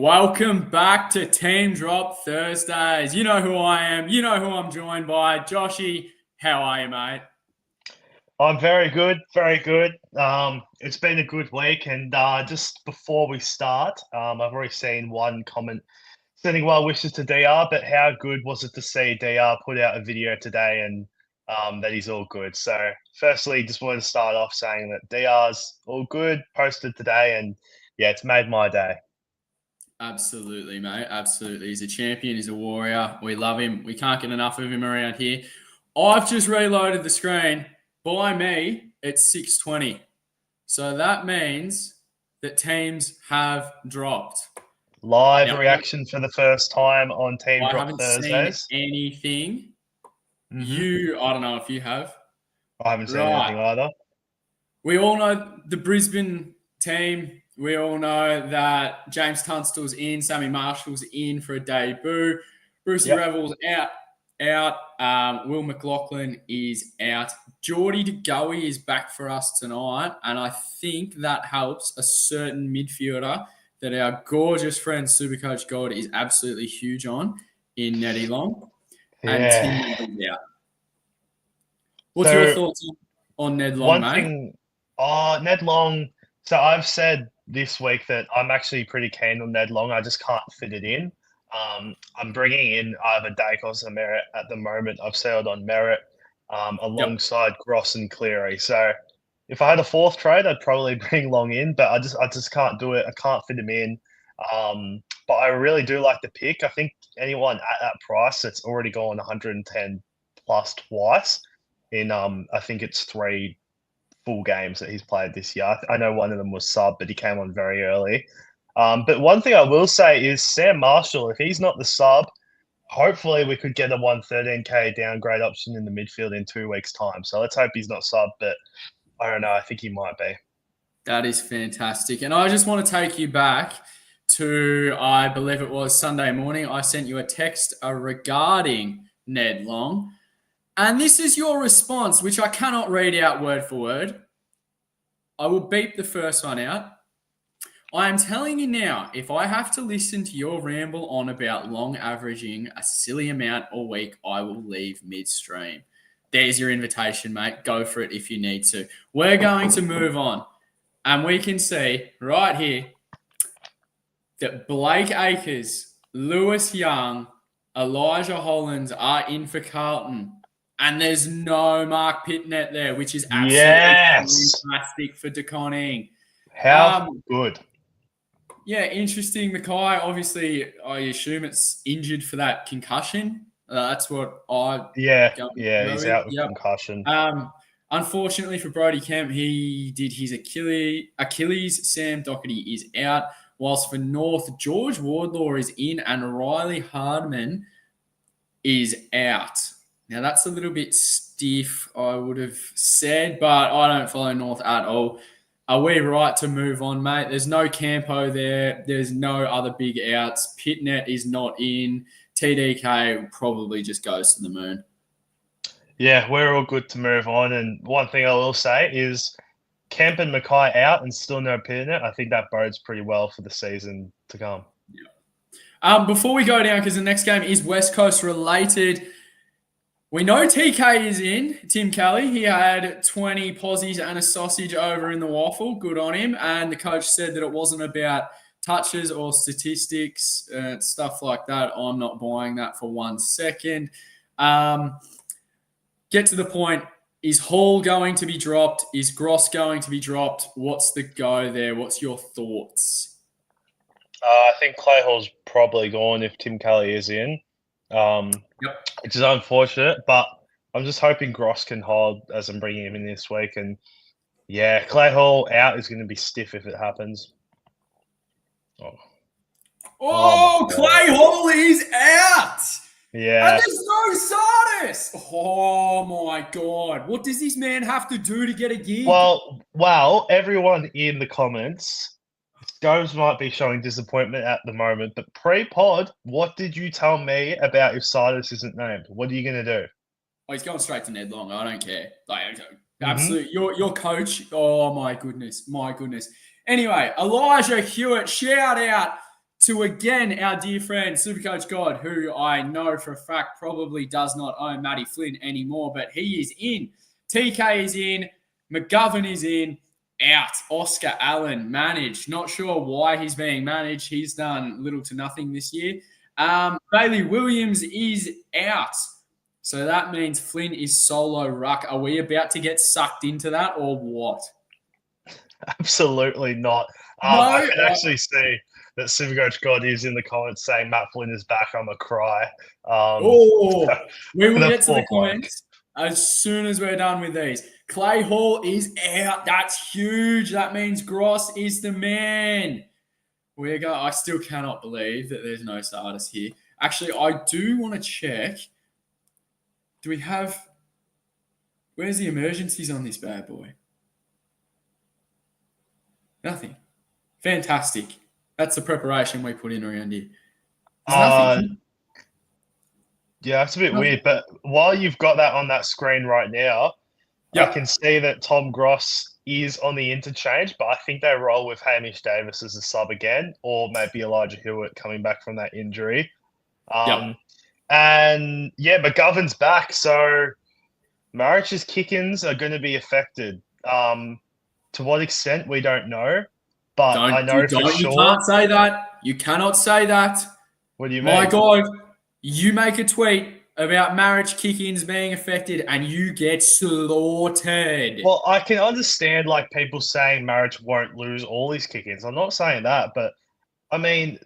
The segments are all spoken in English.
Welcome back to Team Drop Thursdays. You know who I am. You know who I'm joined by. Joshy, how are you, mate? I'm very good, very good. It's been a good week, and just before we start, I've already seen one comment sending well wishes to DR, but how good was it to see DR put out a video today and that he's all good? So, firstly, just wanted to start off saying that DR's all good, posted today, and yeah, it's made my day. Absolutely, mate. Absolutely. He's a champion. He's a warrior. We love him. We can't get enough of him around here. I've just reloaded the screen. By me, it's 6:20. So that means that teams have dropped. Live Now, reaction for the first time on Team I Drop haven't seen Thursdays. anything. Mm-hmm. I don't know if you have. I haven't seen Right. anything either. We all know the Brisbane team. We all know that James Tunstall's in, Sammy Marshall's in for a debut. Brucey Yep. Revell's out. Will McLaughlin is out. Geordie DeGoey is back for us tonight, and I think that helps a certain midfielder that our gorgeous friend Supercoach Gold is absolutely huge on in Ned Long. And Tim Yeah. Miller's out. What's So your thoughts on Ned Long, one mate? thing, Ned Long. So I've said this week that I'm actually pretty keen on Ned Long. I just can't fit it in. I'm bringing in either Dacos or Merritt at the moment. I've settled on Merritt alongside Gross and Cleary. So if I had a fourth trade, I'd probably bring Long in, but I just can't do it. I can't fit him in. But I really do like the pick. I think anyone at that price that's already gone 110 plus twice in I think it's 3 full games that he's played this year. I know one of them was sub, but he came on very early. But one thing I will say is Sam Marshall, if he's not the sub, hopefully we could get a 113k downgrade option in the midfield in 2 weeks' time. So let's hope he's not sub, but I don't know. I think he might be. That is fantastic. And I just want to take you back to, I believe it was Sunday morning. I sent you a text regarding Ned Long. And this is your response, which I cannot read out word for word. I will beep the first one out. I am telling you now, if I have to listen to your ramble on about Long averaging a silly amount a week, I will leave midstream. There's your invitation, mate. Go for it if you need to. We're going to move on. And we can see right here that Blake Acres, Lewis Young, Elijah Hollands are in for Carlton. And there's no Mark Pitnet there, which is absolutely fantastic for DeConning. How good. Yeah, interesting. Mackay, obviously, I assume it's injured for that concussion. That's what I... Yeah, he's out with concussion. Unfortunately for Brodie Kemp, he did his Achilles. Sam Doherty is out. Whilst for North, George Wardlaw is in and Riley Hardman is out. Now, that's a little bit stiff, I would have said, but I don't follow North at all. Are we right to move on, mate? There's no Campo there. There's no other big outs. Pitnet is not in. TDK probably just goes to the moon. Yeah, we're all good to move on. And one thing I will say is Kemp and Mackay out and still no Pitnet. I think that bodes pretty well for the season to come. Yeah. Before we go down, because the next game is West Coast related, we know TK is in, Tim Kelly. He had 20 posies and a sausage over in the waffle. Good on him. And the coach said that it wasn't about touches or statistics, stuff like that. I'm not buying that for 1 second. Get to the point. Is Hall going to be dropped? Is Gross going to be dropped? What's the go there? What's your thoughts? I think Clay Hall's probably gone if Tim Kelly is in. Which is unfortunate, but I'm just hoping Gross can hold as I'm bringing him in this week. And yeah, Clay Hall out is going to be stiff if it happens. Clay Hall is out! Yeah. And there's no Sardis! Oh my God. What does this man have to do to get a gig? Well, everyone in the comments, Scobes might be showing disappointment at the moment, but pre-pod, what did you tell me about if Sardis isn't named? What are you going to do? Oh, he's going straight to Ned Long. I don't care. Absolutely. Your coach. Oh, my goodness. Anyway, Elijah Hewitt, shout out to again our dear friend Supercoach God, who I know for a fact probably does not own Matty Flynn anymore, but he is in. TK is in. McGovern is in. Out. Oscar Allen managed. Not sure why he's being managed. He's done little to nothing this year. Bailey Williams is out. So that means Flynn is solo ruck. Are we about to get sucked into that or what? Absolutely not. No, I can actually see that Supercoach God is in the comments saying Matt Flynn is back. I'm a cry. We will get to the poor bloke. comments as soon as we're done with these. Clay Hall is out. That's huge. That means Gross is the man. I still cannot believe that there's no starters here. Actually, I do want to check. Do we have... Where's the emergencies on this bad boy? Nothing. Fantastic. That's the preparation we put in around here. There's nothing. Yeah, that's a bit weird. But while you've got that on that screen right now, I can see that Tom Gross is on the interchange, but I think they roll with Hamish Davis as a sub again, or maybe Elijah Hewitt coming back from that injury. And yeah, McGovern's back, so Marrich's kick-ins are going to be affected. To what extent, we don't know. But I know for sure. You can't say that. You cannot say that. What do you mean? My God, you make a tweet about Marriage kick-ins being affected and you get slaughtered. Well, I can understand like people saying Marriage won't lose all his kick-ins. I'm not saying that, but I mean,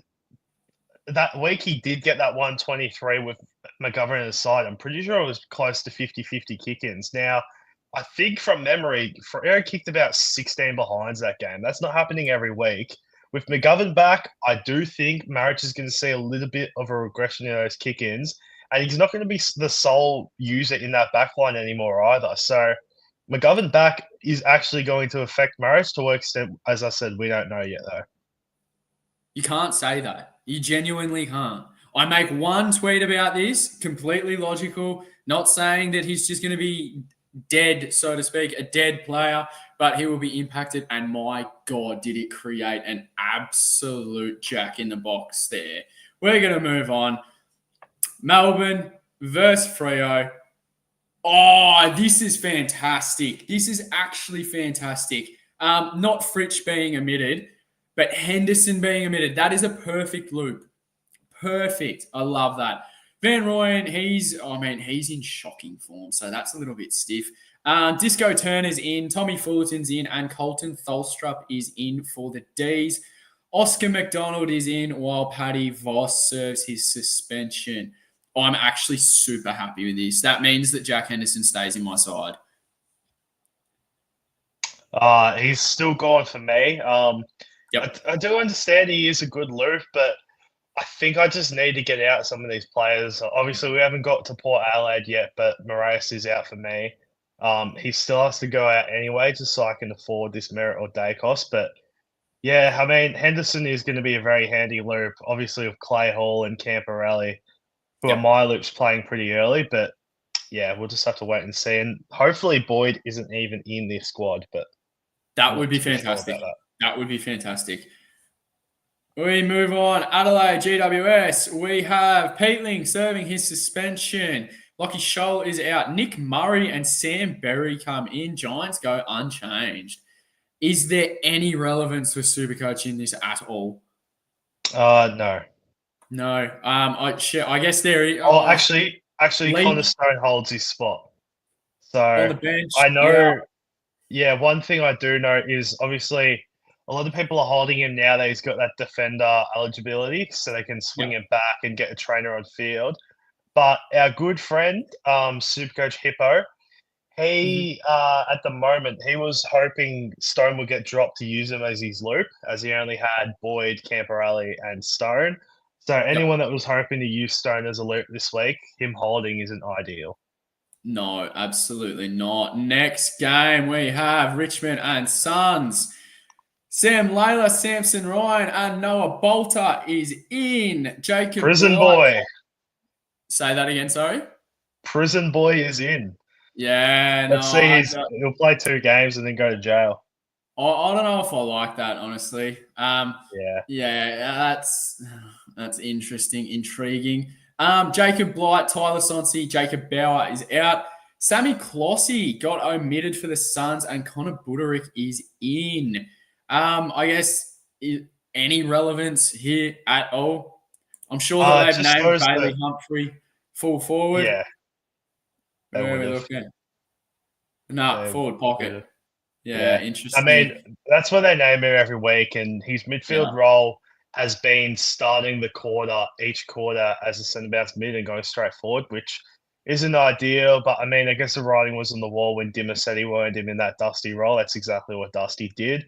that week he did get that 123 with McGovern in the side. I'm pretty sure it was close to 50-50 kick-ins. Now, I think from memory, Freo kicked about 16 behinds that game. That's not happening every week. With McGovern back, I do think Marriage is going to see a little bit of a regression in those kick-ins. And he's not going to be the sole user in that backline anymore either. So McGovern back is actually going to affect Marriage to what extent, as I said, we don't know yet though. You can't say that. You genuinely can't. I make one tweet about this, completely logical, not saying that he's just going to be dead, so to speak, a dead player, but he will be impacted. And my God, did it create an absolute jack in the box there. We're going to move on. Melbourne versus Freo. Oh, this is fantastic. This is actually fantastic. Not Fritsch being omitted, but Henderson being omitted. That is a perfect loop. Perfect. I love that. Van Rooyen, he's in shocking form, so that's a little bit stiff. Disco Turner's in, Tommy Fullerton's in, and Colton Tholstrup is in for the Ds. Oscar McDonald is in while Paddy Voss serves his suspension. I'm actually super happy with this. That means that Jack Henderson stays in my side. He's still gone for me. I do understand he is a good loop, but I think I just need to get out some of these players. Obviously, we haven't got to Port Adelaide yet, but Moraes is out for me. He still has to go out anyway, just so I can afford this Merritt or Dacos. But yeah, I mean, Henderson is going to be a very handy loop, obviously with Clay Hall and Camporelli, who are my loops playing pretty early. But yeah, we'll just have to wait and see. And hopefully Boyd isn't even in this squad. But that would be fantastic. That would be fantastic. We move on. Adelaide, GWS. We have Peatling serving his suspension. Lockie Scholl is out. Nick Murray and Sam Berry come in. Giants go unchanged. Is there any relevance to Supercoach in this at all? No. No. I guess there is. Actually, Connor Stone holds his spot. So on the bench, I know. Yeah, one thing I do know is obviously a lot of people are holding him now that he's got that defender eligibility, so they can swing it back and get a trainer on field. But our good friend, Supercoach Hippo, he at the moment he was hoping Stone would get dropped to use him as his loop, as he only had Boyd, Camporelli, and Stone. So anyone that was hoping to use Stone as a loop this week, him holding isn't ideal. No, absolutely not. Next game we have Richmond and Suns. Sam Layla, Samson Ryan, and Noah Bolter is in. Jacob Prison Boy. Say that again, sorry? Prison Boy is in. Yeah, Let's see, he'll play 2 games and then go to jail. I don't know if I like that, honestly. Yeah. Yeah, that's interesting, intriguing. Jacob Blight, Tyler Sonsi, Jacob Bauer is out. Sammy Clossy got omitted for the Suns, and Connor Buderick is in. I guess any relevance here at all? I'm sure that they've Just named those Bailey that, Humphrey full forward. yeah, they Where are would we have. looking? No, They forward would pocket. have. Yeah, Yeah. I mean, interesting. that's what they name him every week, and his midfield Yeah. role has been starting the quarter, each quarter as a centre bounce mid and going straight forward, which isn't ideal. But I mean, I guess the writing was on the wall when Dimmer said he wanted him in that Dusty role. That's exactly what Dusty did.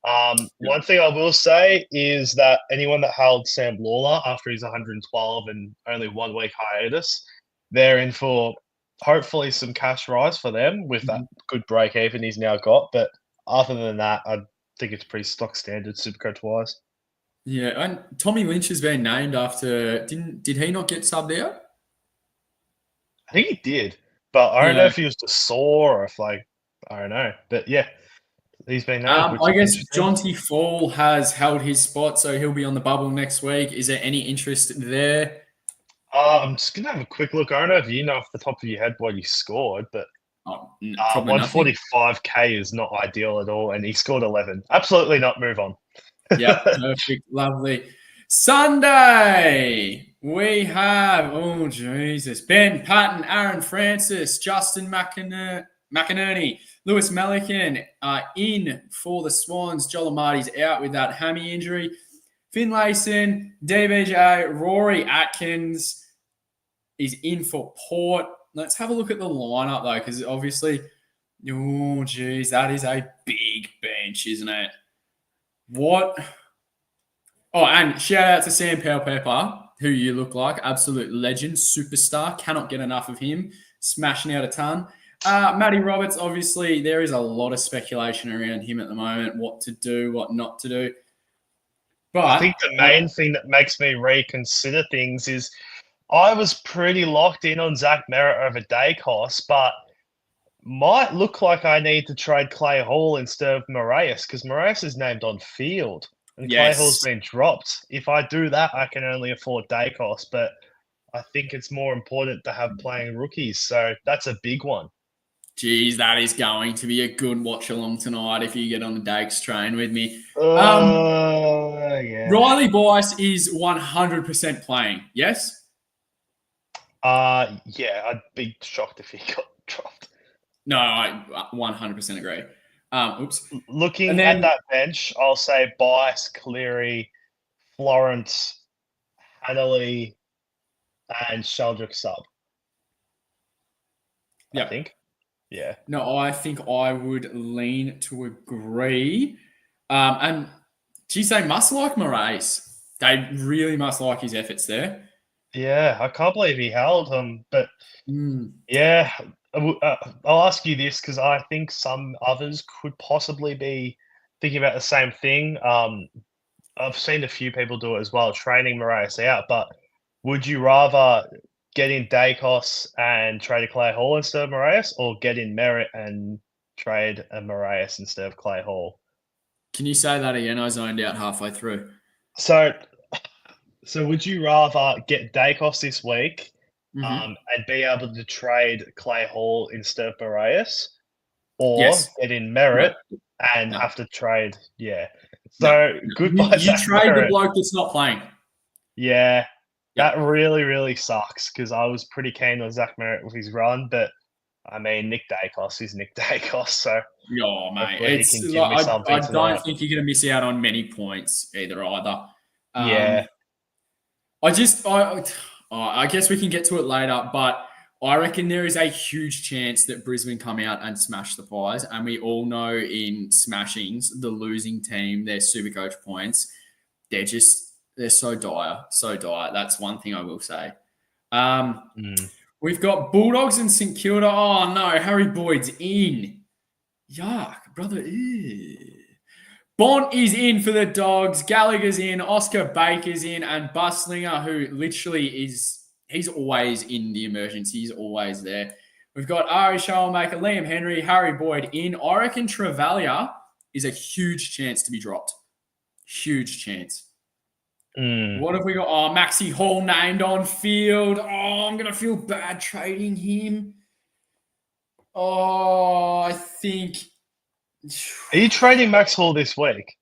Yeah. One thing I will say is that anyone that held Sam Lawler after his 112 and only 1 week hiatus, they're in for hopefully some cash rise for them with that Mhm. good break even he's now got. But other than that, I think it's pretty stock standard Supercoach wise. Yeah, and Tommy Lynch has been named after. Did he not get subbed out? I think he did, but I don't know Yeah. if he was just sore or if I don't know. But yeah, he's been named, which I is guess interesting. Jonty Fall has held his spot, so he'll be on the bubble next week. Is there any interest there? I'm just gonna have a quick look. I don't know if you know off the top of your head what he scored, but Oh, probably nothing. 145k is not ideal at all, and he scored 11. Absolutely not. Move on. Yeah, perfect, lovely. Sunday, we have, oh, Jesus, Ben Patton, Aaron Francis, Justin McInerney, Lewis Melican in for the Swans. Joel Amarty's out with that hammy injury. Finlayson, DBJ, Rory Atkins is in for Port. Let's have a look at the lineup, though, because obviously, oh, geez, that is a big bench, isn't it? What? Oh, and shout out to Sam Powell-Pepper, who you look like. Absolute legend, superstar. Cannot get enough of him. Smashing out a ton. Matty Roberts, obviously, there is a lot of speculation around him at the moment. What to do, what not to do. I think But the main thing that makes me reconsider things is I was pretty locked in on Zach Merritt over Dacos, but might look like I need to trade Clay Hall instead of Moraes because Moraes is named on field and Clay Hall's yes, been dropped. If I do that, I can only afford Dacos, but I think it's more important to have playing rookies. So that's a big one. geez, that is going to be a good watch along tonight if you get on the Dakes train with me. Yeah. Riley Boyce is 100% playing. Yes? Yeah, I'd be shocked if he got dropped. No, I 100% agree. Oops. And Looking at then, that bench, I'll say Bice, Cleary, Florence, Hanley, and Sheldrick sub. I yeah. think. Yeah. No, I think I would lean to agree. And geez, they must like Moraes. They really must like his efforts there. Yeah, I can't believe he held him. But Mm. yeah, I'll ask you this because I think some others could possibly be thinking about the same thing. I've seen a few people do it as well, training Moraes out. But would you rather get in Dacos and trade a Clay Hall instead of Moraes, or get in Merritt and trade a Moraes instead of Clay Hall? Can you say that again? I zoned out halfway through. So, would you rather get Dacos this week Mm-hmm. and be able to trade Clay Hall instead of Moraes, or Yes. get in No. Merritt and No. have to trade? Yeah. No. So goodbye, You Zach trade the Merritt. bloke that's not playing. Yeah, Yeah. that really, really sucks because I was pretty keen on Zach Merritt with his run, but I mean, Nick Dacos is Nick Dacos, so Oh, mate. hopefully he It's can give me like I something don't tonight. think you're going to miss out on many points either. Yeah. I guess we can get to it later, but I reckon there is a huge chance that Brisbane come out and smash the Pies. And we all know in smashings, the losing team, their Supercoach points, they're so dire, so dire. That's one thing I will say. We've got Bulldogs and St Kilda. Oh no, Harry Boyd's in. Yuck, brother. Ew. Bont is in for the Dogs. Gallagher's in. Oscar Baker's in. And Buslinger, who literally he's always in the emergency. He's always there. We've got Ari Showmaker, Liam Henry, Harry Boyd in. I reckon Travalia is a huge chance to be dropped. Huge chance. Mm. What have we got? Oh, Maxi Hall named on field. Oh, I'm going to feel bad trading him. Oh, I think Are you trading Max Hall this week?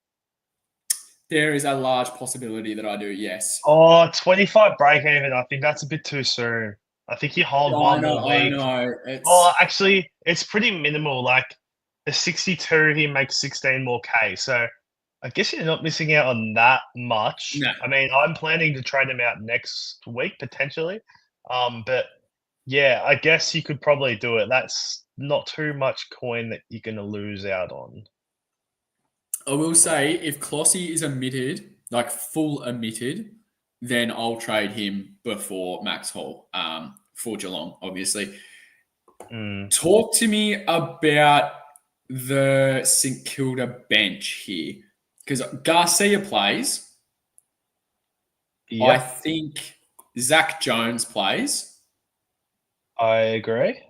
there is a large possibility that I do, yes. Oh, 25 break even. I think that's a bit too soon. I think you hold one more I week. know. Oh, actually, it's pretty minimal. Like the 62, he makes 16 more K. So I guess you're not missing out on that much. No. I mean, I'm planning to trade him out next week potentially. But yeah, I guess you could probably do it. That's not too much coin that you're going to lose out on. I will say, if Clossy is omitted, like full omitted, then I'll trade him before Max Hall for Geelong, obviously. Mm. Talk to me about the St Kilda bench here. Because Garcia plays. I Yep, think Zach Jones plays. I agree.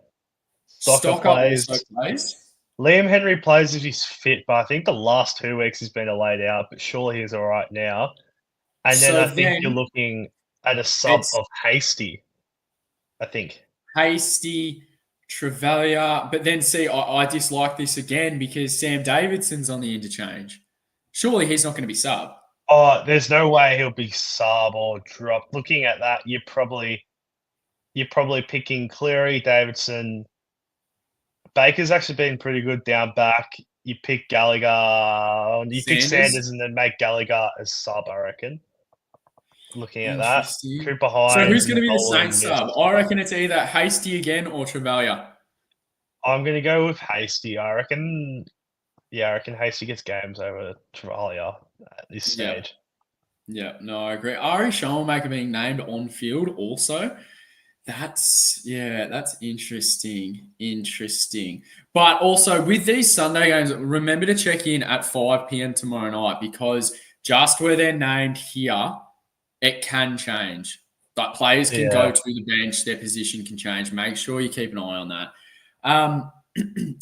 Soccer Stocker plays. also plays. Liam Henry plays if he's fit, but I think the last 2 weeks he's been laid out, but surely he's all right now. And then So I think you're then looking at a sub it's of Hasty, I think. Hasty, Trevelya. But then, see, I dislike this again because Sam Davidson's on the interchange. Surely he's not going to be sub. Oh, there's no way he'll be sub or drop. Looking at that, you're probably picking Cleary, Davidson. Baker's actually been pretty good down back. You pick Gallagher, you pick Sanders. Sanders and then make Gallagher as sub, I reckon. Looking at that. Interesting. Cooper So Hines who's going and to be the Saints Boland sub? missed. I reckon it's either Hasty again or Trevelya. I'm going to go with Hasty. I reckon Hasty gets games over Travalia at this Yeah. stage. Yeah, no, I agree. Ari Schoenmaker being named on field also. That's interesting. Interesting. But also with these Sunday games, remember to check in at 5 p.m. tomorrow night because just where they're named here, it can change. But players can go Yeah. to the bench, their position can change. Make sure you keep an eye on that.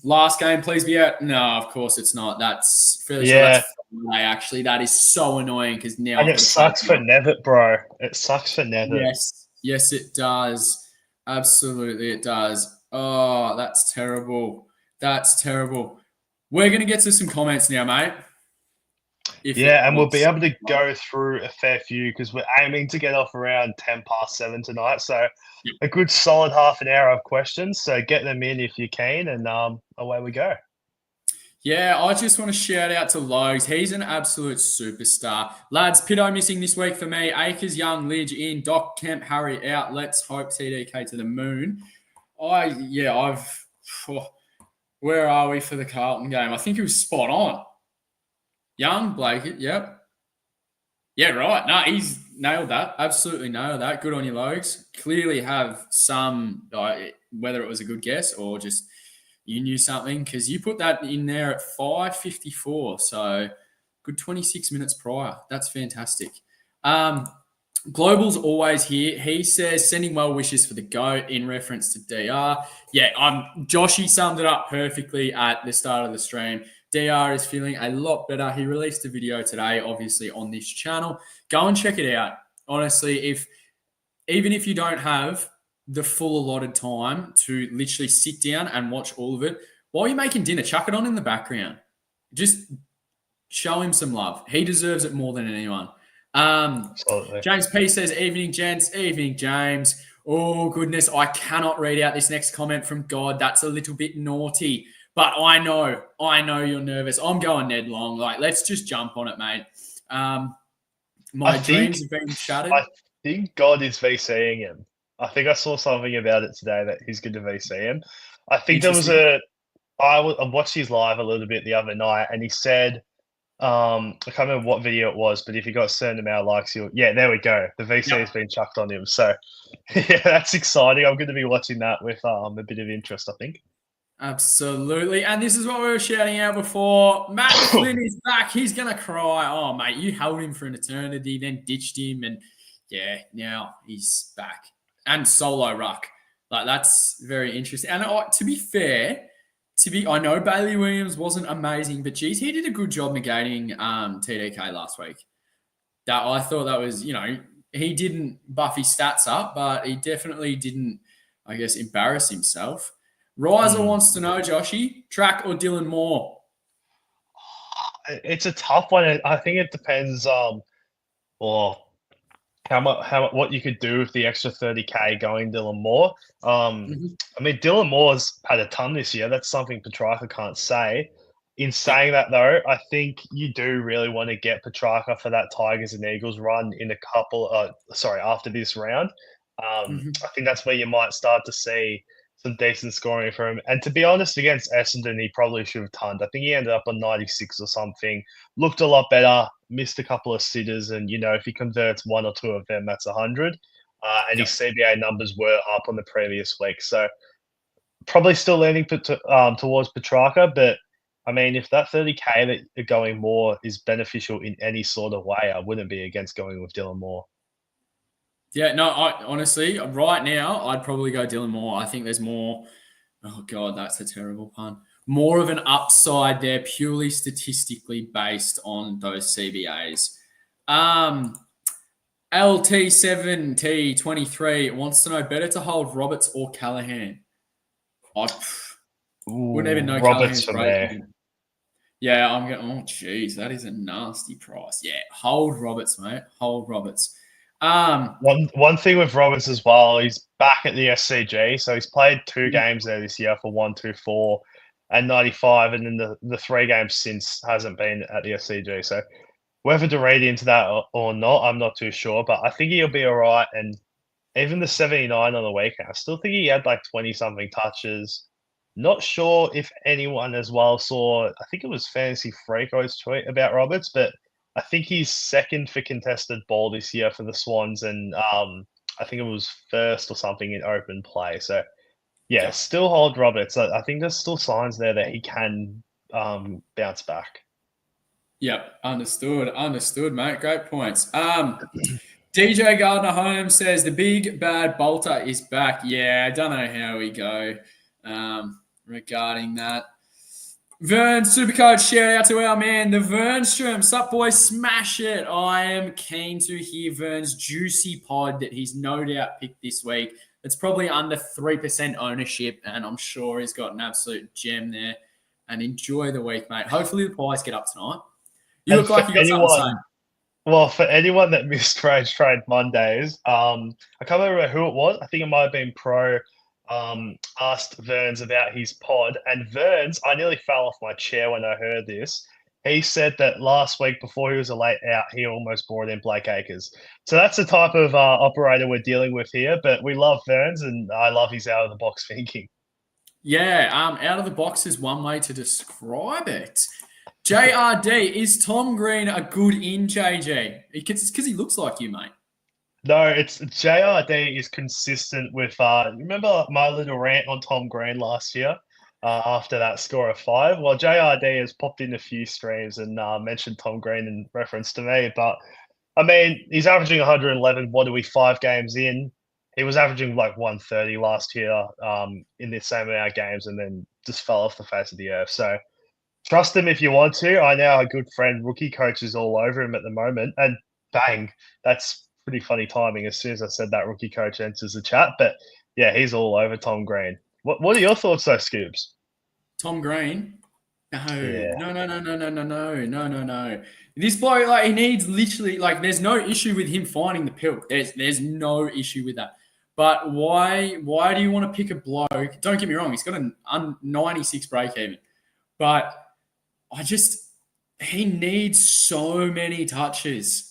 Last game, please be out. No, of course it's not. That's fairly sure Yeah. that's Friday, actually. That is so annoying because now And I've it got to sucks play. for Nevitt, bro. It sucks for Nevitt. Yes, it does. Absolutely, it does. Oh, that's terrible. That's terrible. We're going to get to some comments now, mate. Yeah, and we'll be able to go through a fair few because we're aiming to get off around 7:10 tonight. So a good solid half an hour of questions. So get them in if you can, and away we go. Yeah, I just want to shout out to Logs. He's an absolute superstar. Lads, Pitto missing this week for me. Akers, Young, Lidge in. Doc, Kemp, Harry out. Let's hope TDK to the moon. Where are we for the Carlton game? I think he was spot on. Young, Blake, yep. Yeah, right. No, he's nailed that. Absolutely nailed that. Good on you, Logs. Clearly have some, whether it was a good guess or just you knew something, because you put that in there at 5:54. So good 26 minutes prior. That's fantastic. Global's always here. He says, sending well wishes for the GOAT in reference to DR. Yeah, Joshy summed it up perfectly at the start of the stream. DR is feeling a lot better. He released a video today, obviously, on this channel. Go and check it out. Honestly, even if you don't have the full allotted time to literally sit down and watch all of it, while you're making dinner, chuck it on in the background. Just show him some love. He deserves it more than anyone. Absolutely. James P says, evening, gents. Evening, James. Oh, goodness. I cannot read out this next comment from God. That's a little bit naughty. But I know you're nervous. I'm going Ned Long. Let's just jump on it, mate. My dreams have been shattered. I think God is VCing him. I think I saw something about it today that he's going to VC him. I think there was I watched his live a little bit the other night, and he said, I can't remember what video it was, but if he got a certain amount of likes, there we go. The VC has been chucked on him. So, yeah, that's exciting. I'm going to be watching that with a bit of interest, I think. Absolutely. And this is what we were shouting out before. Matt Flynn is back. He's going to cry. Oh, mate, you held him for an eternity, then ditched him. And, yeah, now he's back. And solo ruck. That's very interesting. And to be fair, I know Bailey Williams wasn't amazing, but geez, he did a good job negating TDK last week. That I thought that was, he didn't buff his stats up, but he definitely didn't, I guess, embarrass himself. Riser wants to know, Joshy, Track or Dylan Moore? It's a tough one. I think it depends. Or what you could do with the extra 30K going Dylan Moore. I mean, Dylan Moore's had a ton this year. That's something Petrarca can't say. In saying that, though, I think you do really want to get Petrarca for that Tigers and Eagles run in after this round. I think that's where you might start to see some decent scoring from him. And to be honest, against Essendon, he probably should have tonned. I think he ended up on 96 or something. Looked a lot better, missed a couple of sitters, and, if he converts one or two of them, that's 100. And his CBA numbers were up on the previous week. So probably still leaning towards Petrarca, but I mean, if that 30K that you're going more is beneficial in any sort of way, I wouldn't be against going with Dylan Moore. Yeah, no, honestly, right now, I'd probably go Dylan Moore. I think there's more. Oh, God, that's a terrible pun. More of an upside there, purely statistically based on those CBAs. LT7T23 wants to know whether to hold Roberts or Callaghan. I wouldn't even know Roberts Callaghan's for rate. me. Yeah, I'm going, oh, geez, that is a nasty price. Yeah, hold Roberts, mate. Hold Roberts. One thing with Roberts as well, he's back at the SCG, so he's played 2 games there this year for 124 and 95, and then the 3 games since hasn't been at the SCG. So whether to read into that or not, I'm not too sure, but I think he'll be all right. And even the 79 on the weekend, I still think he had like 20-something touches. Not sure if anyone as well saw, I think it was Fantasy Freako's tweet about Roberts, but I think he's second for contested ball this year for the Swans, and I think it was first or something in open play. So, yeah, still hold Roberts. I think there's still signs there that he can bounce back. Yep, understood, mate. Great points. DJ Gardner-Holmes says the big bad bolter is back. Yeah, I don't know how we go regarding that. Verns Supercoach, shout out to our man, the Vernstrom. Sup, boys, smash it. I am keen to hear Vern's juicy pod that he's no doubt picked this week. It's probably under 3% ownership, and I'm sure he's got an absolute gem there. And enjoy the week, mate. Hopefully the Pies get up tonight. You look like you got something to say. Well, for anyone that missed Trade Mondays, I can't remember who it was. I think it might have been Pro. Asked Verns about his pod, and Verns, I nearly fell off my chair when I heard this. He said that last week, before he was a late out, he almost brought in Blake Acres. So that's the type of operator we're dealing with here, but we love Verns, and I love his out-of-the-box thinking. Yeah, out of the box is one way to describe it. JRD, is Tom Green a good in, JJ? Because he looks like you, mate. No, it's JRD is consistent with. Remember my little rant on Tom Green last year after that score of 5? Well, JRD has popped in a few streams and mentioned Tom Green in reference to me. But I mean, he's averaging 111. What are we 5 games in? He was averaging like 130 last year in the same amount of games, and then just fell off the face of the earth. So trust him if you want to. I know a good friend, rookie coach, is all over him at the moment, and bang, that's pretty funny timing. As soon as I said that, rookie coach enters the chat. But yeah, he's all over Tom Green. What are your thoughts, though, Scobes? Tom Green? No. This bloke, like, he needs literally, like, there's no issue with him finding the pill. There's no issue with that. But why do you want to pick a bloke? Don't get me wrong, he's got a 96 break even. But he needs so many touches.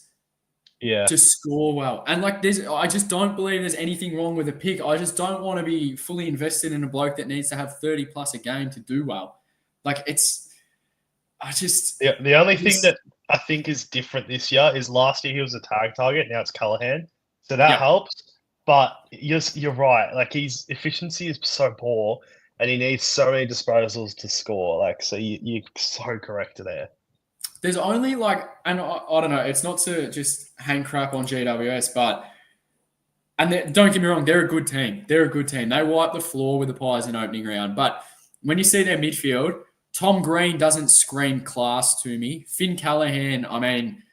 Yeah. To score well. And I just don't believe there's anything wrong with a pick. I just don't want to be fully invested in a bloke that needs to have 30 plus a game to do well. The only thing that I think is different this year is last year he was a tag target. Now it's Callaghan. So that helps. But you're right. Like, his efficiency is so poor and he needs so many disposals to score. Like, so you're so correct there. There's only and I don't know, it's not to just hang crap on GWS, don't get me wrong, they're a good team. They wipe the floor with the Pies in opening round. But when you see their midfield, Tom Green doesn't scream class to me. Finn Callahan, I mean,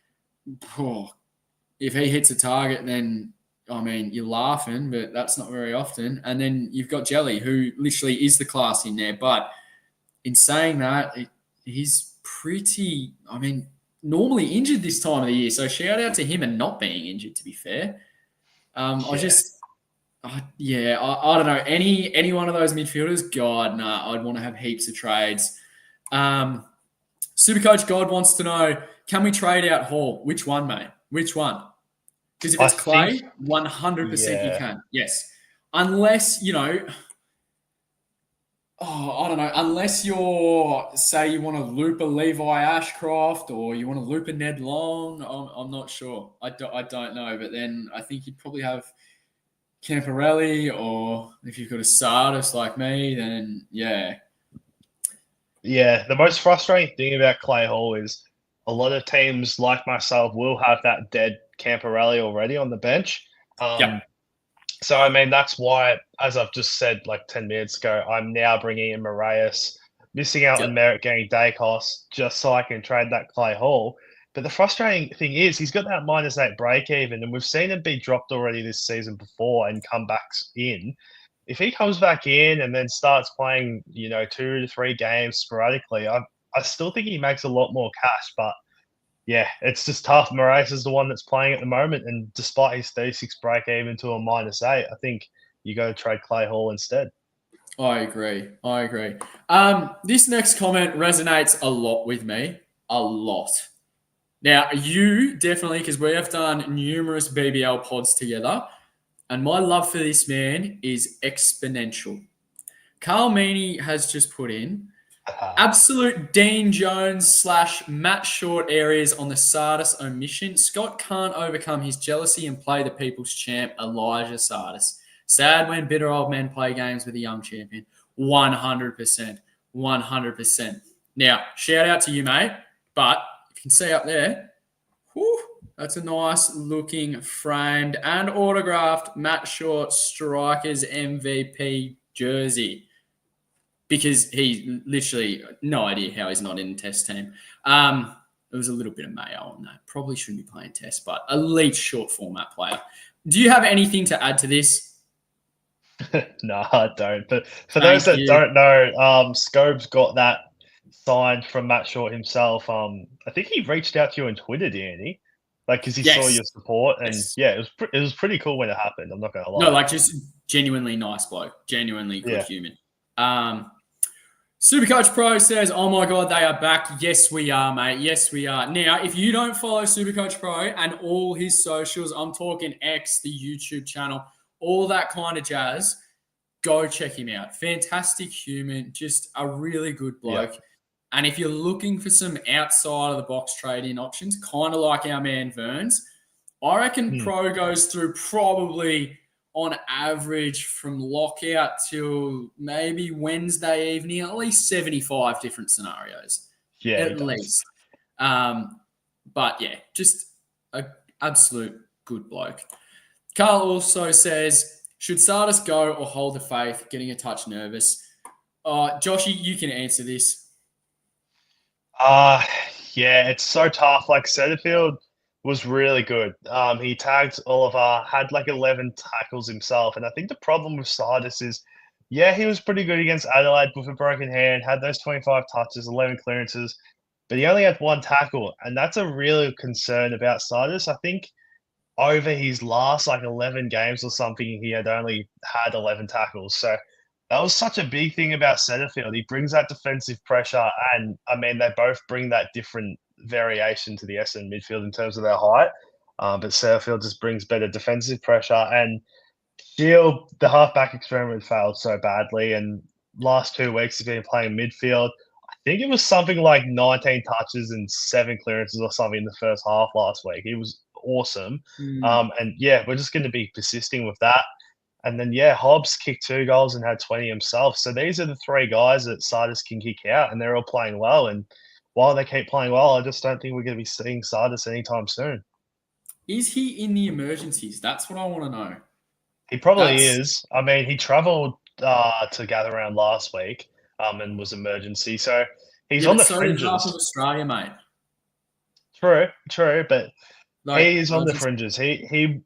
if he hits a target, then, I mean, you're laughing, but that's not very often. And then you've got Jelly, who literally is the class in there. But in saying that, he's pretty, I mean, normally injured this time of the year. So shout out to him and not being injured, to be fair. I don't know. Any one of those midfielders, God, nah, I'd want to have heaps of trades. Supercoach God wants to know, can we trade out Hall? Which one, mate? Which one? Because if it's Clay, 100% you can. Yes. Unless, I don't know. Unless say you want to loop a Levi Ashcroft or you want to loop a Ned Long, I'm not sure. I don't know. But then I think you'd probably have Camporelli, or if you've got a Sardis like me, then yeah. Yeah, the most frustrating thing about Clay Hall is a lot of teams like myself will have that dead Camporelli already on the bench. So, I mean, that's why, as I've just said like 10 minutes ago, I'm now bringing in Moraes, missing out on Merritt getting Dacos just so I can trade that Clay Hall. But the frustrating thing is he's got that -8 break even, and we've seen him be dropped already this season before and come back in. If he comes back in and then starts playing, 2 to 3 games sporadically, I still think he makes a lot more cash. But yeah, it's just tough. Moraes is the one that's playing at the moment, and despite his 36 break even to a -8, I think you got to trade Clay Hall instead. I agree. This next comment resonates a lot with me. A lot. Now, you definitely, because we have done numerous BBL pods together, and my love for this man is exponential. Carl Meany has just put in absolute Dean Jones / Matt Short areas on the Sardis omission. Scott can't overcome his jealousy and play the people's champ, Elijah Sardis. Sad when bitter old men play games with a young champion. 100%. 100%. Now, shout out to you, mate. But if you can see up there, that's a nice looking framed and autographed Matt Short Strikers MVP jersey. Because he literally, no idea how he's not in the test team. There was a little bit of mayo on that. Probably shouldn't be playing test, but elite short format player. Do you have anything to add to this? No, I don't. But for those that don't know, Scobes got that signed from Matt Short himself. I think he reached out to you on Twitter, didn't he? Like, because he saw your support, and yeah, it was pretty cool when it happened. I'm not gonna lie. No, like just genuinely nice bloke, genuinely good human. Supercoach Pro says, oh my God, they are back. Yes, we are, mate. Yes, we are. Now, if you don't follow Supercoach Pro and all his socials, I'm talking X, the YouTube channel, all that kind of jazz, go check him out. Fantastic human, just a really good bloke. Yep. And if you're looking for some outside of the box trading options, kind of like our man Verns, I reckon Pro goes through probably on average from lockout till maybe Wednesday evening, at least 75 different scenarios. Yeah, at least. But yeah, just an absolute good bloke. Carl also says, should Sardis go or hold the faith? Getting a touch nervous. Joshy, you can answer this. Yeah, it's so tough. Like, Setterfield was really good. He tagged Oliver, had like 11 tackles himself. And I think the problem with Sardis is, yeah, he was pretty good against Adelaide with a broken hand, had those 25 touches, 11 clearances, but he only had 1 tackle. And that's a real concern about Sardis. I think over his last like 11 games or something, he had only had 11 tackles. So that was such a big thing about Setterfield. He brings that defensive pressure, and I mean, they both bring that different variation to the Essendon midfield in terms of their height. But Setterfield just brings better defensive pressure. And Shield, the halfback experiment failed so badly, and last 2 weeks he's been playing midfield. I think it was something like 19 touches and 7 clearances or something in the first half last week. He was awesome. And yeah, we're just going to be persisting with that. And then, yeah, Hobbs kicked 2 goals and had 20 himself. So these are the 3 guys that Sardis can kick out, and they're all playing well. And while they keep playing well, I just don't think we're going to be seeing Sardis anytime soon. Is he in the emergencies? That's what I want to know. He probably is. I mean, he travelled to gather around last week. and was emergency. So he's Yeah, on but the so did half of fringes. Australia, mate. True, but Like, he is on the fringes. It's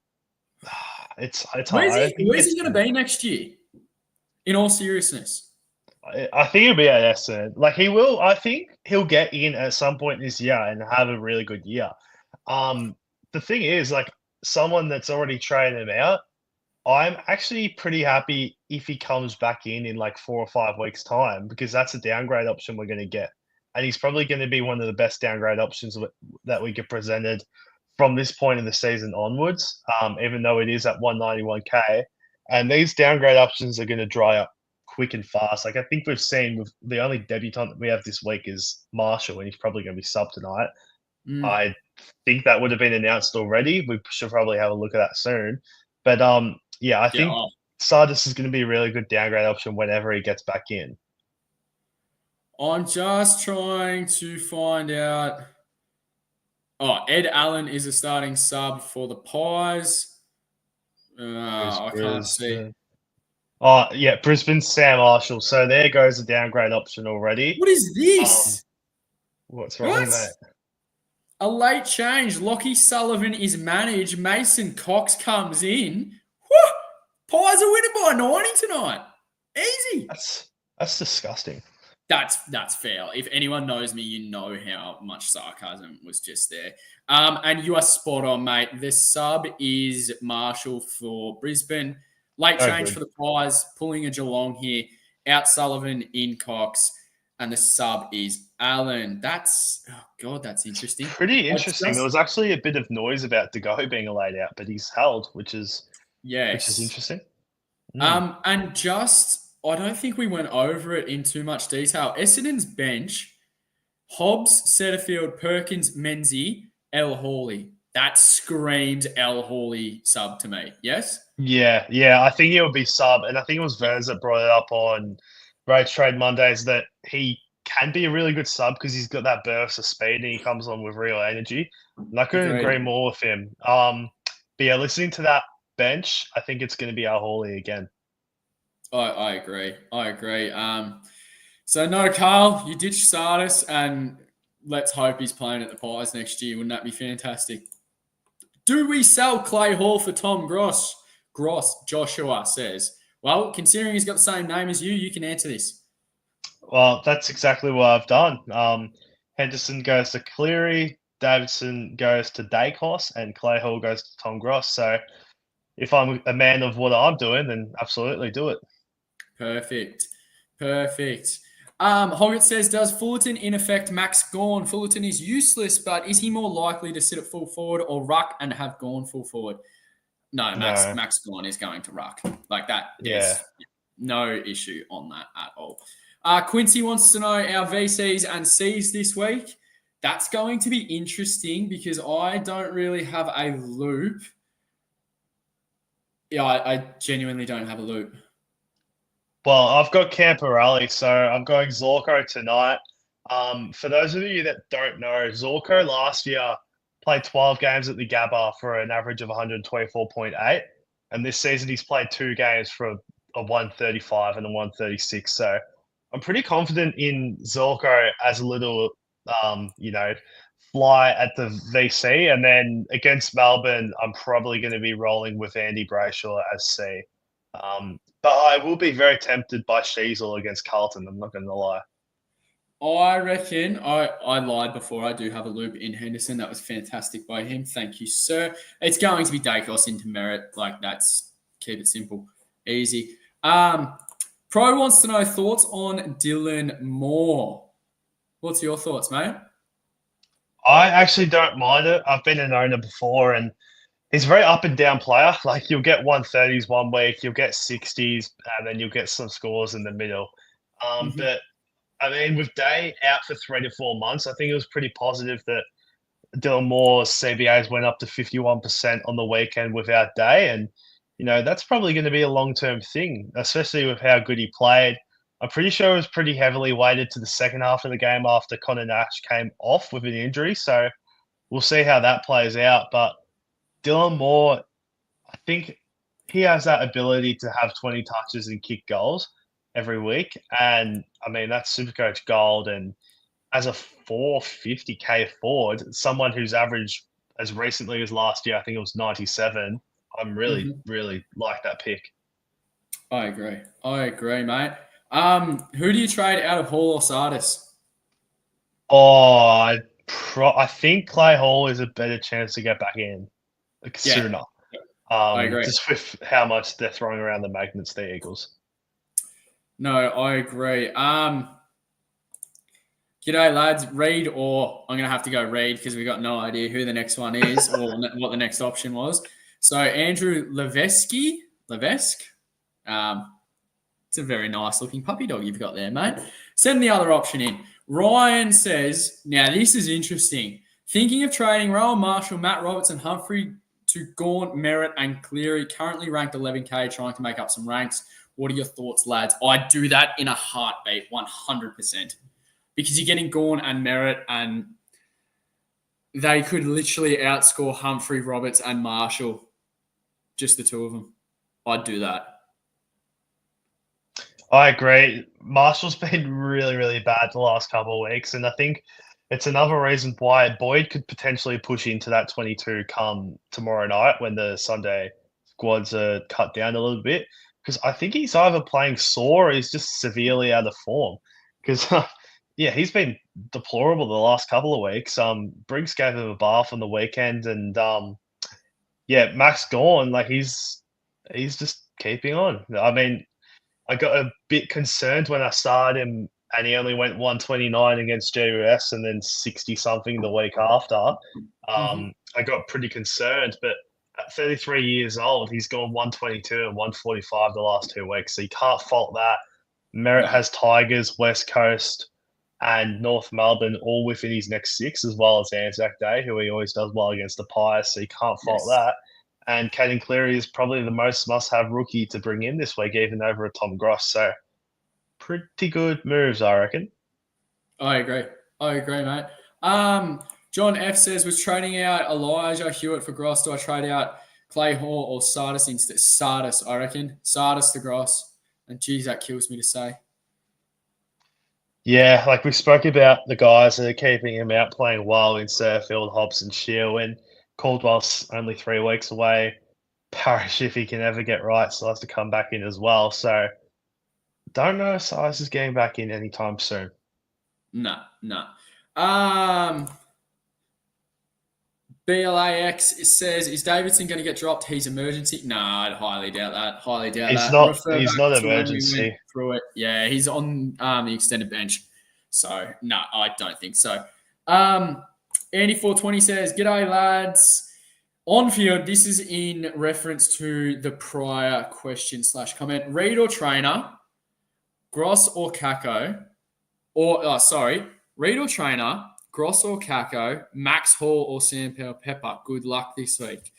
hard. I think Where's he going to be next year? In all seriousness. I think he'll be at Essendon. Like he will. I think he'll get in at some point this year and have a really good year. Um, the thing is, like someone that's already trained him out, I'm actually pretty happy if he comes back in like 4 or 5 weeks' time because that's a downgrade option we're going to get, and he's probably going to be one of the best downgrade options that we get presented from this point in the season onwards. Even though it is at 191k, and these downgrade options are going to dry up quick and fast. Like I think we've seen with the only debutant that we have this week is Marshall, and he's probably going to be sub tonight. Mm. I think that would have been announced already. We should probably have a look at that soon. But yeah, I think Sardis is going to be a really good downgrade option whenever he gets back in. I'm just trying to find out. Oh, Ed Allen is a starting sub for the Pies. I can't see. Oh, yeah, Brisbane, Sam Marshall. So there goes a downgrade option already. What is this? What's wrong, mate? A late change. Lockie Sullivan is managed. Mason Cox comes in. Whew! Pies are winning by 90 tonight. Easy. That's disgusting. That's fair. If anyone knows me, you know how much sarcasm was just there. And you are spot on, mate. The sub is Marshall for Brisbane. Late change for the Pies, pulling a Geelong here. Out Sullivan, in Cox, and the sub is Allen. That's interesting. Pretty interesting. There was actually a bit of noise about Dego being laid out, but he's held, which is interesting. And just I don't think we went over it in too much detail. Essendon's bench: Hobbs, Setterfield, Perkins, Menzies, El Hawley. That screams El Hawley sub to me. Yes? Yeah. I think it would be sub, and I think it was Verns that brought it up on Race Trade Mondays that he can be a really good sub because he's got that burst of speed and he comes on with real energy. And I couldn't agree more with him. But yeah, listening to that bench, I think it's going to be El Hawley again. I agree. So no, Carl, you ditched Sardis, and let's hope he's playing at the Pies next year. Wouldn't that be fantastic? Do we sell Clay Hall for Tom Gross? Joshua says. Well, considering he's got the same name as you, you can answer this. Well, that's exactly what I've done. Henderson goes to Cleary, Davidson goes to Dacos, and Clay Hall goes to Tom Gross. So if I'm a man of what I'm doing, then absolutely do it. Perfect. Hoggett says, does Fullerton in effect Max Gawn? Fullerton is useless, but is he more likely to sit at full forward or ruck and have Gawn full forward? No, Max Gawn is going to ruck. Like that. There's no issue on that at all. Quincy wants to know our VCs and Cs this week. That's going to be interesting because I don't really have a loop. Yeah, I genuinely don't have a loop. Well, I've got Camperelli, so I'm going Zorko tonight. For those of you that don't know, Zorko last year played 12 games at the Gabba for an average of 124.8, and this season he's played 2 games for a 135 and a 136. So I'm pretty confident in Zorko as a little, fly at the VC, and then against Melbourne, I'm probably going to be rolling with Andy Brayshaw as C. But I will be very tempted by Sheasel against Carlton. I'm not going to lie. I reckon I lied before. I do have a loop in Henderson. That was fantastic by him. Thank you, sir. It's going to be Dacos into Merritt. Like that's keep it simple, easy. Pro wants to know thoughts on Dylan Moore. What's your thoughts, mate? I actually don't mind it. I've been an owner before, and he's a very up and down player. Like you'll get 130s one week, you'll get 60s, and then you'll get some scores in the middle. But I mean, with Day out for 3 to 4 months, I think it was pretty positive that Dylan Moore's CBAs went up to 51% on the weekend without Day, and that's probably going to be a long-term thing, especially with how good he played. I'm pretty sure it was pretty heavily weighted to the second half of the game after Connor Nash came off with an injury, so we'll see how that plays out. But Dylan Moore, I think he has that ability to have 20 touches and kick goals. every week. And I mean, that's Supercoach Gold. And as a 450k forward, someone who's averaged as recently as last year, I think it was 97. I'm really, Mhm. really like that pick. I agree, mate. Who do you trade out of Hall or Sardis? Oh, I think Clay Hall is a better chance to get back in like, Yeah, sooner. I agree. Just with how much they're throwing around the magnets, the Eagles. No, I agree. G'day, lads. Reed, or I'm going to have to go Reed because we've got no idea who the next one is or what the next option was. So Andrew Levesque. It's a very nice looking puppy dog you've got there, mate. Send the other option in. Ryan says, now this is interesting. Thinking of trading Rowan Marshall, Matt Roberts, and Humphrey to Gaunt, Merritt, and Cleary, currently ranked 11K, trying to make up some ranks. What are your thoughts, lads? I'd do that in a heartbeat, 100%. Because you're getting Gaunt and Merritt, and they could literally outscore Humphrey, Roberts, and Marshall. Just the two of them. I'd do that. I agree. Marshall's been really, really bad the last couple of weeks, and I think it's another reason why Boyd could potentially push into that 22 come tomorrow night when the Sunday squads are cut down a little bit. Because I think he's either playing sore or he's just severely out of form. Because yeah, he's been deplorable the last couple of weeks. Briggs gave him a bath on the weekend, and yeah, Max Gawn, like he's just keeping on. I mean, I got a bit concerned when I started him and he only went 129 against GWS and then 60 something the week after. Mm-hmm. I got pretty concerned, but at 33 years old, he's gone 122 and 145 the last 2 weeks. So you can't fault that. Merritt No. has Tigers, West Coast, and North Melbourne all within his next six, as well as Anzac Day, who he always does well against the Pies. So you can't fault Yes. that. And Caden Cleary is probably the most must-have rookie to bring in this week, even over a Tom Gross. So pretty good moves, I reckon. I agree, mate. John F says, was trading out Elijah Hewitt for Gross. Do I trade out Clay Hall or Sardis instead? Sardis, I reckon. Sardis to Gross. And geez, that kills me to say. Yeah, like we spoke about the guys that are keeping him out playing well in Surfield, Hobson, Shield, and Caldwell's only 3 weeks away. Parish, if he can ever get right, still has to come back in as well. So don't know if Size is getting back in anytime soon. No. BLAX says, is Davidson going to get dropped? He's emergency. No, I'd highly doubt that. Refer He's back not to when we went emergency. through it. Yeah, he's on the extended bench. So, no, I don't think so. Andy420 says, g'day, lads. On field, this is in reference to the prior question / comment. Reed or trainer, Gross or Kako, Reed or trainer, Gross or Kako, Max Hall or Sam Pepper. Good luck this week.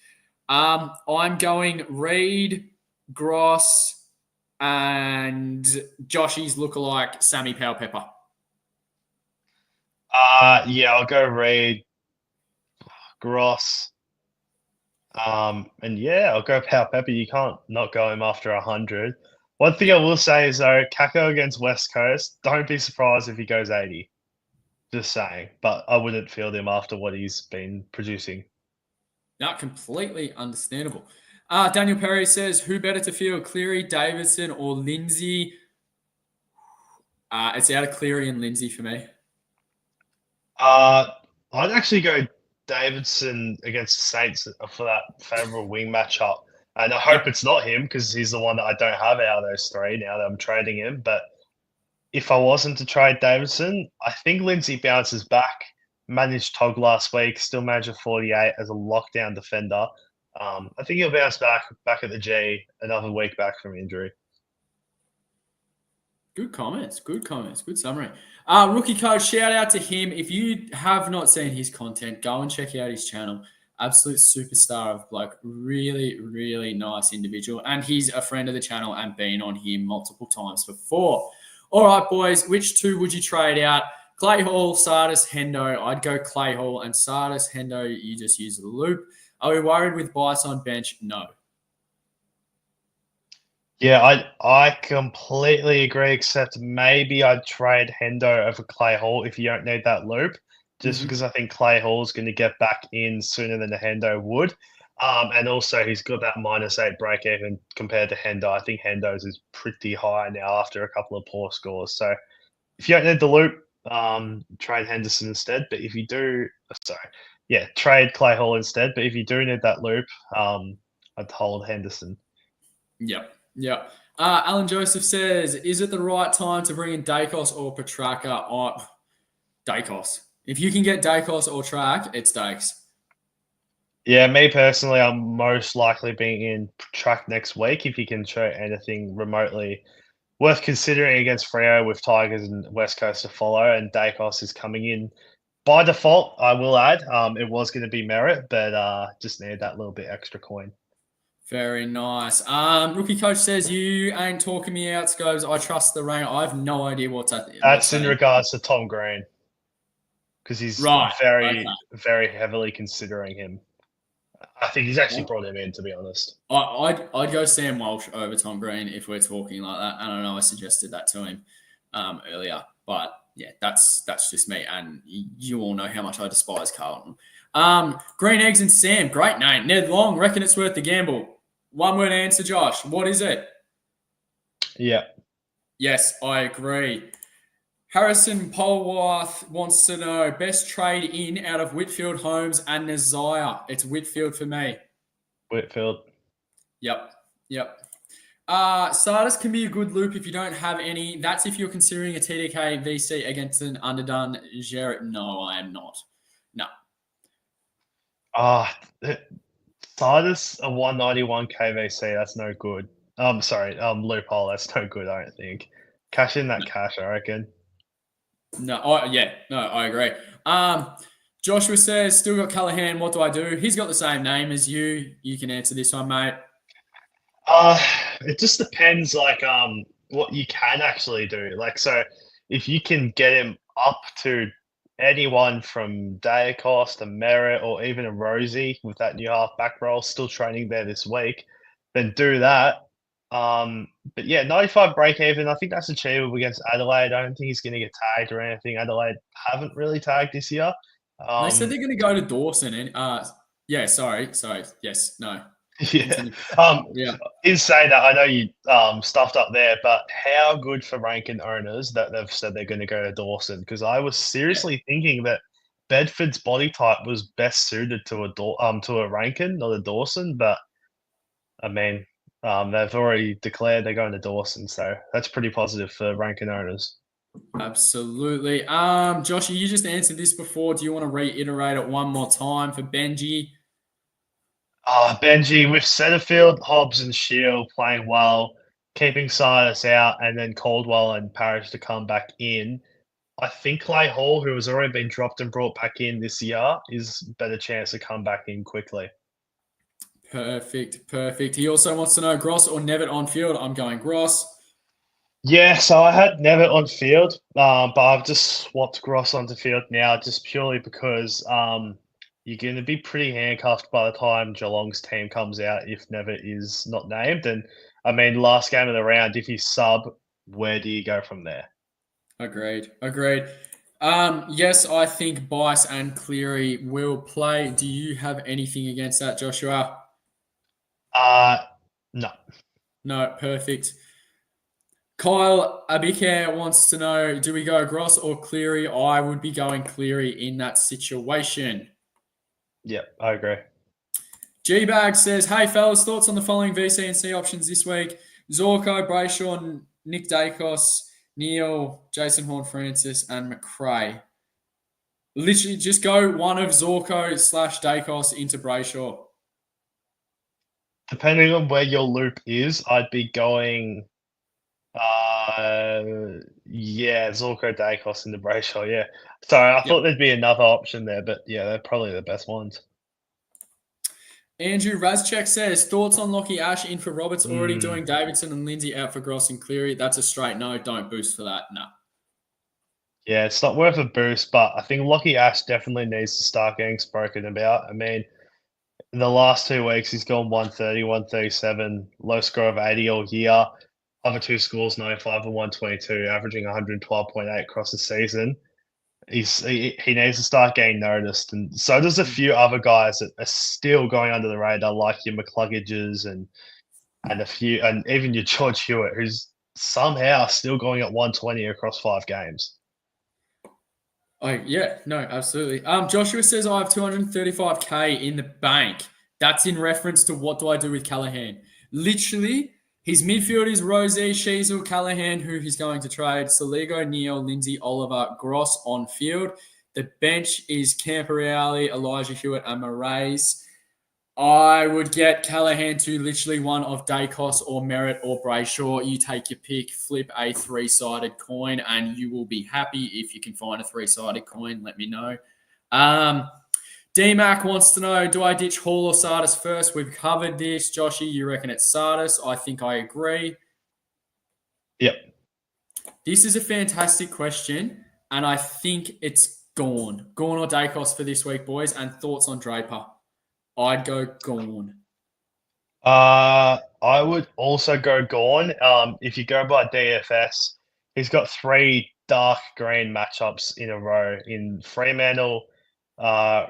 I'm going Reed, Gross, and Joshy's lookalike Sammy Powell Pepper. Yeah, I'll go Reed, Gross, and yeah, I'll go Power Pepper. You can't not go him after 100. One thing I will say is though, Kako against West Coast, don't be surprised if he goes 80. Just saying, but I wouldn't field him after what he's been producing. No, completely understandable. Daniel Perry says, who better to field, Cleary, Davidson, or Lindsay? It's out of Cleary and Lindsay for me. I'd actually go Davidson against the Saints for that favourable wing matchup. And I hope it's not him because he's the one that I don't have out of those three now that I'm trading him. But if I wasn't to trade Davidson, I think Lindsay bounces back. Managed Tog last week, still managed a 48 as a lockdown defender. I think he'll bounce back at the G, another week back from injury. Good comments. Good summary. Rookie Coach, shout out to him. If you have not seen his content, go and check out his channel. Absolute superstar of bloke. Really, really nice individual. And he's a friend of the channel and been on here multiple times before. All right, boys, which two would you trade out? Clay Hall, Sardis, Hendo. I'd go Clay Hall and Sardis. Hendo, you just use the loop. Are we worried with Bice on bench? No. Yeah, I completely agree, except maybe I'd trade Hendo over Clay Hall if you don't need that loop, just Mhm. because I think Clay Hall's going to get back in sooner than the Hendo would. And also he's got that -8 break even compared to Hendo. I think Hendo's is pretty high now after a couple of poor scores. So if you don't need the loop, trade Henderson instead. But if you do, sorry, yeah, trade Clay Hall instead. But if you do need that loop, I'd hold Henderson. Yep. Yep. Alan Joseph says, "Is it the right time to bring in Dacos or Petraka?" Oh, Dacos. If you can get Dacos or Track, it's Dakes. Yeah, me personally, I'm most likely being in track next week if you can show anything remotely worth considering against Freo with Tigers and West Coast to follow, and Dacos is coming in by default. I will add, it was going to be merit, but just need that little bit extra coin. Very nice. Rookie coach says, "You ain't talking me out, Scobes. I trust the rain." I have no idea what's That's in that. regards to Tom Green because he's Right. Okay. very, very heavily considering him. I think he's actually brought him in, to be honest. I'd go Sam Walsh over Tom Green if we're talking like that. I don't know. I suggested that to him earlier, but yeah, that's just me. And you all know how much I despise Carlton. Green Eggs and Sam, great name. Ned Long, reckon it's worth the gamble. One word answer, Josh. What is it? Yeah. Yes, I agree. Harrison Polwarth wants to know best trade in out of Whitfield, Holmes, and Nazire. It's Whitfield for me. Whitfield. Yep. Yep. Sardis can be a good loop if you don't have any. That's if you're considering a TDK VC against an underdone Jarrett. No, I am not. No. Ah, Titus a 191 KVC. That's no good. Sorry. Loophole. That's no good. I don't think. Cash in that cash. I reckon. No. Oh, yeah. No, I agree. Joshua says, still got Callahan. What do I do? He's got the same name as you. You can answer this one, mate. Uh, it just depends, like, what you can actually do. Like, so if you can get him up to anyone from Dayakos to Merritt or even a Rosie with that new half back roll still training there this week, then do that. But yeah, 95 break even. I think that's achievable against Adelaide. I don't think he's going to get tagged or anything. Adelaide haven't really tagged this year. They said Um, they're going to go to Dawson. And yeah, sorry. Yes, no. yeah. Continue. Um, Yeah. In saying that, I know you stuffed up there, but how good for Rankin owners that they've said they're going to go to Dawson? Because I was Yeah. seriously thinking that Bedford's body type was best suited to a Rankin, not a Dawson. But I mean, they've already declared they're going to Dawson, so that's pretty positive for Rankin owners. Absolutely. Josh, you just answered this before. Do you want to reiterate it one more time for Benji? Benji with Setterfield, Hobbs, and Shield playing well, keeping Silas out, and then Caldwell and Parrish to come back in. I think Clay Hall, who has already been dropped and brought back in this year, is better chance to come back in quickly. Perfect, perfect. He also wants to know Gross or Nevitt on field. I'm going Gross. Yeah, so I had Nevitt on field, but I've just swapped Gross onto field now just purely because you're going to be pretty handcuffed by the time Geelong's team comes out if Nevitt is not named. And I mean, last game of the round, if he's sub, where do you go from there? Agreed, agreed. Yes, I think Bice and Cleary will play. Do you have anything against that, Joshua? Uh, no. No, perfect. Kyle Abike wants to know, do we go Gross or Cleary? I would be going Cleary in that situation. Yeah, I agree. G-Bag says, hey, fellas, thoughts on the following VC and C options this week? Zorko, Brayshaw, Nick Dacos, Neil, Jason Horn-Francis, and McRae. Literally, just go one of Zorko / Dacos into Brayshaw. Depending on where your loop is, I'd be going yeah, Zorko, Dacos, and the Brayshaw, yeah. Sorry, I Yep. thought there'd be another option there, but yeah, they're probably the best ones. Andrew Razchek says, thoughts on Lockie Ash in for Roberts, already doing Davidson and Lindsay out for Gross and Cleary. That's a straight no. Don't boost for that. No. Yeah, it's not worth a boost, but I think Lockie Ash definitely needs to start getting spoken about. I mean, In the last 2 weeks, he's gone 130, 137, low score of 80 all year. Other two scores, 95 and 122, averaging 112.8 across the season. He needs to start getting noticed, and so does a few other guys that are still going under the radar, like your McCluggages and even your George Hewitt, who's somehow still going at 120 across 5 games. Oh, yeah, no, absolutely. Joshua says I have 235K in the bank. That's in reference to what do I do with Callahan. Literally, his midfield is Rosie, Sheasel, Callahan, who he's going to trade, Saligo, Neil, Lindsay, Oliver, Gross on field. The bench is Camperali, Elijah Hewitt, and Moraes. I would get Callahan to literally one of Dacos or Merritt or Brayshaw. You take your pick, flip a 3-sided coin, and you will be happy. If you can find a 3-sided coin, let me know. D-Mac wants to know, do I ditch Hall or Sardis first? We've covered this. Joshy, you reckon it's Sardis? I think I agree. Yep. This is a fantastic question, and I think it's Gorn. Gorn or Dacos for this week, boys, and thoughts on Draper? I'd go Gorn. I would also go Gorn. If you go by DFS, he's got 3 dark green matchups in a row in Fremantle,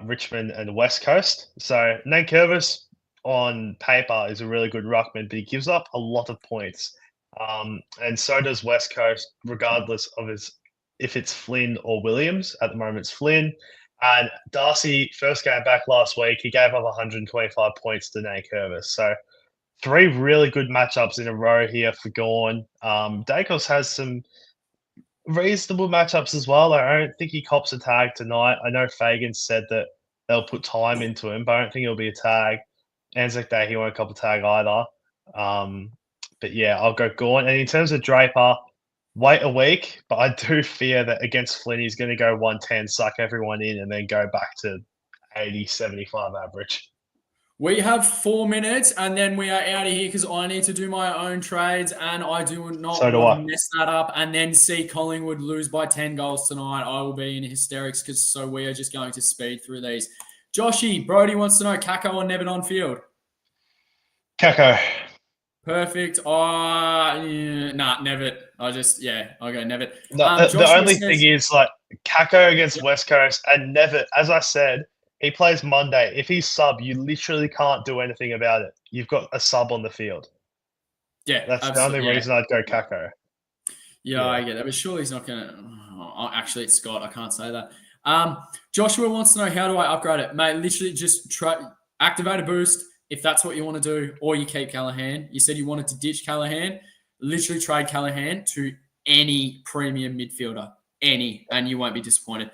Richmond, and West Coast. So Nankervis on paper is a really good ruckman, but he gives up a lot of points. And so does West Coast, regardless of if it's Flynn or Williams. At the moment, it's Flynn. And Darcy, first game back last week, he gave up 125 points to Nankervis. So 3 really good matchups in a row here for Gorn. Dacos has some reasonable matchups as well. I don't think he cops a tag tonight. I know Fagan said that they'll put time into him, but I don't think it'll be a tag. Anzac Day, he won't cop a tag either. But yeah, I'll go Gorn. And in terms of Draper, wait a week, but I do fear that against Flynn, he's going to go 110, suck everyone in, and then go back to 80, 75 average. We have 4 minutes, and then we are out of here because I need to do my own trades, and I do not want to mess that up and then see Collingwood lose by 10 goals tonight. I will be in hysterics so we are just going to speed through these. Joshy, Brody wants to know Kako or Nevitt on field? Kako. Perfect. Nevitt. I'll go Nevitt. No, the only thing is, like, Kako against West Coast and Nevitt, as I said, he plays Monday. If he's sub, you literally can't do anything about it. You've got a sub on the field. Yeah, that's the only reason I'd go Kako. Yeah, I get that. But surely he's not going to... actually, it's Scott. I can't say that. Joshua wants to know, how do I upgrade it? Mate, literally just activate a boost if that's what you want to do, or you keep Callahan. You said you wanted to ditch Callahan. Literally trade Callahan to any premium midfielder. Any, and you won't be disappointed.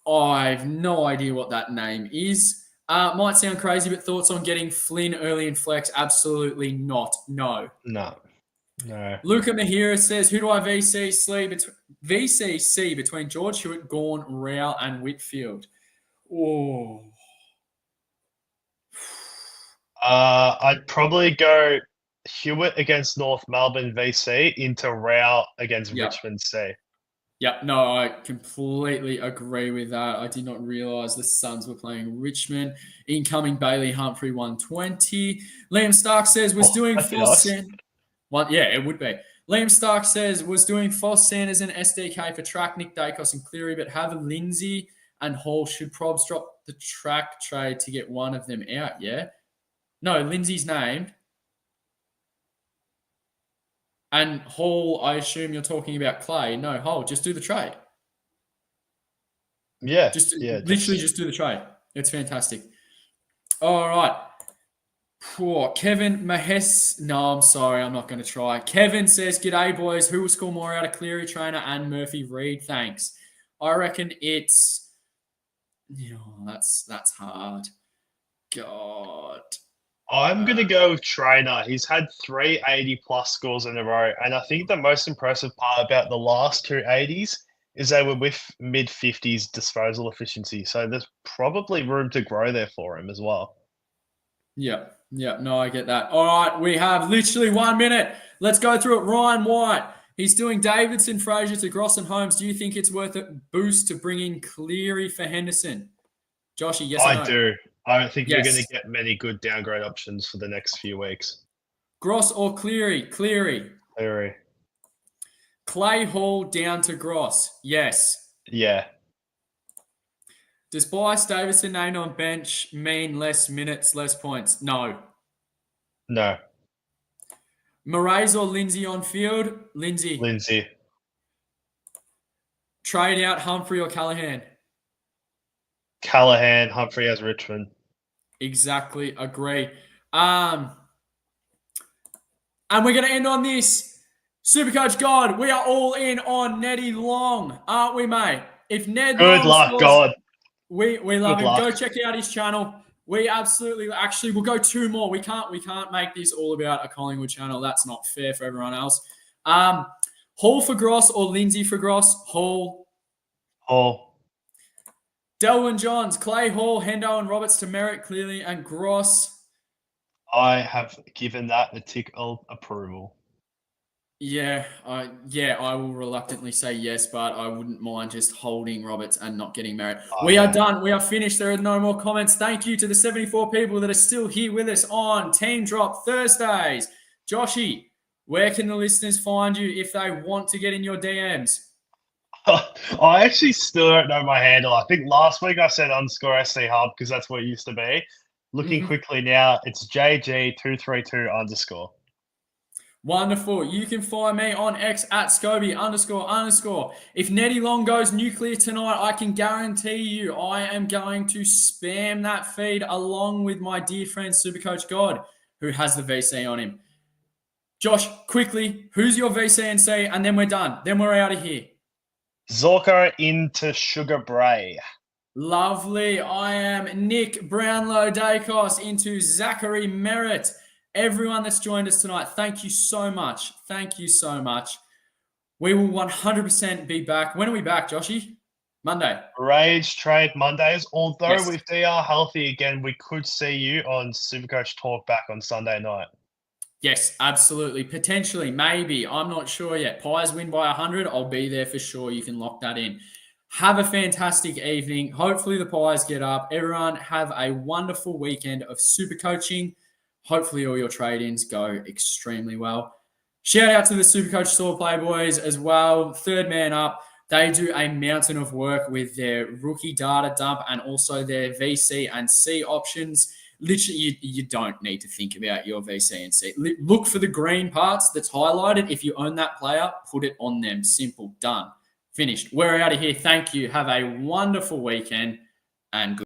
I have no idea what that name is. Might sound crazy, but thoughts on getting Flynn early in flex? Absolutely not. No. Luca Mahira says, who do I VCC between George Hewitt, Gorn, Rao, and Whitfield? Oh. I'd probably go Hewitt against North Melbourne VC into Rao against Richmond C. Yep, no, I completely agree with that. I did not realise the Suns were playing Richmond. Incoming Bailey Humphrey 120. Liam Stark says was doing false Sanders. Yeah, it would be. Liam Stark says was doing false Sanders and SDK for track, Nick Dacos and Cleary, but have Lindsay and Hall. Should Probs drop the track trade to get one of them out? Yeah. No, Lindsay's named. And Hall, I assume you're talking about Clay. No, Hall, just do the trade. Yeah. Just do the trade. It's fantastic. All right. Poor Kevin Mahes. No, I'm sorry. I'm not going to try. Kevin says, g'day, boys. Who will score more out of Cleary, Trainer, and Murphy Reed? Thanks. I reckon it's... that's hard. God. I'm going to go with Trainer. He's had 3 80-plus scores in a row, and I think the most impressive part about the last 2 80s is they were with mid-50s disposal efficiency, so there's probably room to grow there for him as well. Yeah, no, I get that. All right, we have literally 1 minute. Let's go through it. Ryan White, he's doing Davidson, Fraser to Gross and Holmes. Do you think it's worth a boost to bring in Cleary for Henderson? Joshy, yes or no? I do. I don't think we're going Yes. to get many good downgrade options for the next few weeks. Gross or Cleary? Cleary. Cleary. Clay Hall down to Gross. Yes. Yeah. Does Bryce Davison named on bench mean less minutes, less points? No. No. Moraes or Lindsay on field? Lindsay. Lindsay. Trade out Humphrey or Callahan? Callahan. Humphrey as Richmond. Exactly. Agree. And we're going to end on this. Supercoach God, we are all in on Neddy Long, aren't we, mate? If Ned Good Long luck, scores, God. we love Good him. luck. Go check out his channel. We absolutely, actually, we'll go two more. We can't make this all about a Collingwood channel. That's not fair for everyone else. Hall for Gross or Lindsay for Gross? Hall. Hall. Delwyn Johns, Clay Hall, Hendo and Roberts to Merritt, clearly, and Gross. I have given that the tick of approval. Yeah, I will reluctantly say yes, but I wouldn't mind just holding Roberts and not getting Merritt. We are done. We are finished. There are no more comments. Thank you to the 74 people that are still here with us on Team Drop Thursdays. Joshy, where can the listeners find you if they want to get in your DMs? I actually still don't know my handle. I think last week I said _SC Hub because that's what it used to be. Looking quickly now, it's JG232_. Wonderful. You can find me on X at Scobie__. If Neddy Long goes nuclear tonight, I can guarantee you I am going to spam that feed along with my dear friend Supercoach God, who has the VC on him. Josh, quickly, who's your VCNC? And then we're done. Then we're out of here. Zorko into Sugar Bray. Lovely. I am Nick Brownlow Dacos into Zachary Merritt. Everyone that's joined us tonight, thank you so much. Thank you so much. We will 100% be back. When are we back, Joshy? Monday. Rage Trade Mondays. Although if they are healthy again, we could see you on Supercoach Talk back on Sunday night. Yes, absolutely. Potentially, maybe. I'm not sure yet. Pies win by 100. I'll be there for sure. You can lock that in. Have a fantastic evening. Hopefully the Pies get up. Everyone have a wonderful weekend of super coaching. Hopefully all your trade-ins go extremely well. Shout out to the Supercoach Store Playboys as well. Third man up. They do a mountain of work with their rookie data dump and also their VC and C options. Literally, you don't need to think about your VC and C. Look for the green parts that's highlighted. If you own that player, put it on them. Simple. Done. Finished. We're out of here. Thank you. Have a wonderful weekend and good.